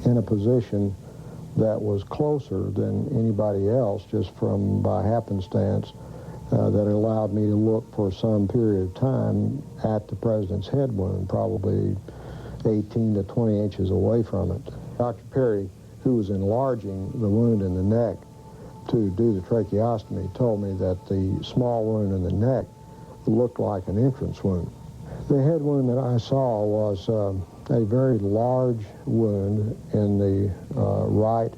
in a position that was closer than anybody else, just by happenstance, that allowed me to look for some period of time at the president's head wound, probably 18 to 20 inches away from it. Dr. Perry, who was enlarging the wound in the neck to do the tracheostomy, told me that the small wound in the neck looked like an entrance wound. The head wound that I saw was a very large wound in the right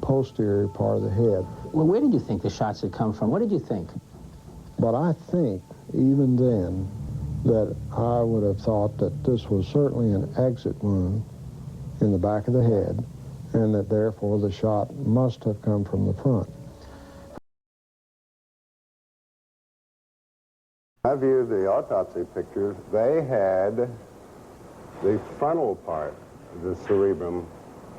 posterior part of the head. Well, where did you think the shots had come from? What did you think? But I think, even then, that I would have thought that this was certainly an exit wound in the back of the head, and that therefore the shot must have come from the front. I viewed the autopsy pictures. They had the frontal part of the cerebrum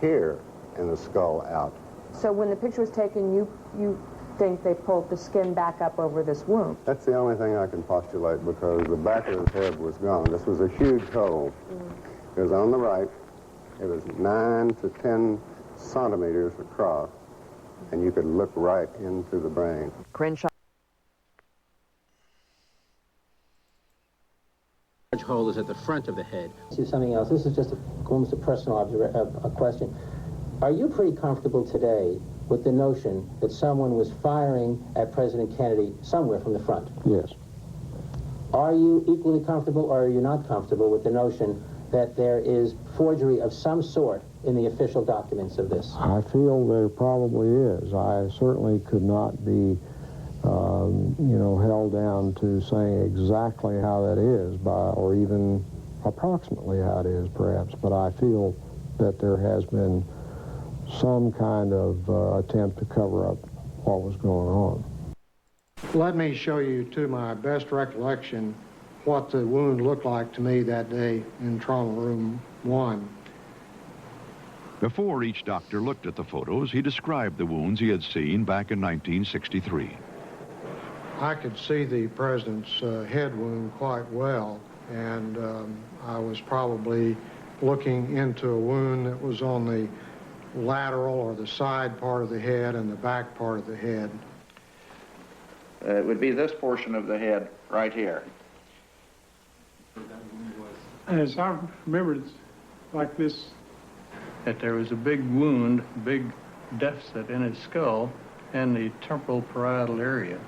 here and the skull out. So when the picture was taken, you think they pulled the skin back up over this wound? That's the only thing I can postulate, because the back of his head was gone. This was a huge hole. It was on the right. It was 9 to 10 centimeters across, and you could look right into the brain. Crenshaw. Large hole is at the front of the head. This is something else. This is just almost a personal a question. Are you pretty comfortable today with the notion that someone was firing at President Kennedy somewhere from the front? Yes. Are you equally comfortable, or are you not comfortable with the notion that there is forgery of some sort in the official documents of this? I feel there probably is. I certainly could not be, held down to saying exactly how that is, or even approximately how it is, perhaps. But I feel that there has been some kind of attempt to cover up what was going on. Let me show you, to my best recollection, what the wound looked like to me that day in Trauma Room 1. Before each doctor looked at the photos, he described the wounds he had seen back in 1963. I could see the president's head wound quite well, and I was probably looking into a wound that was on the lateral or the side part of the head and the back part of the head. It would be this portion of the head right here. As I remember, it's like this, that there was a big wound, big deficit in his skull and the temporal parietal area.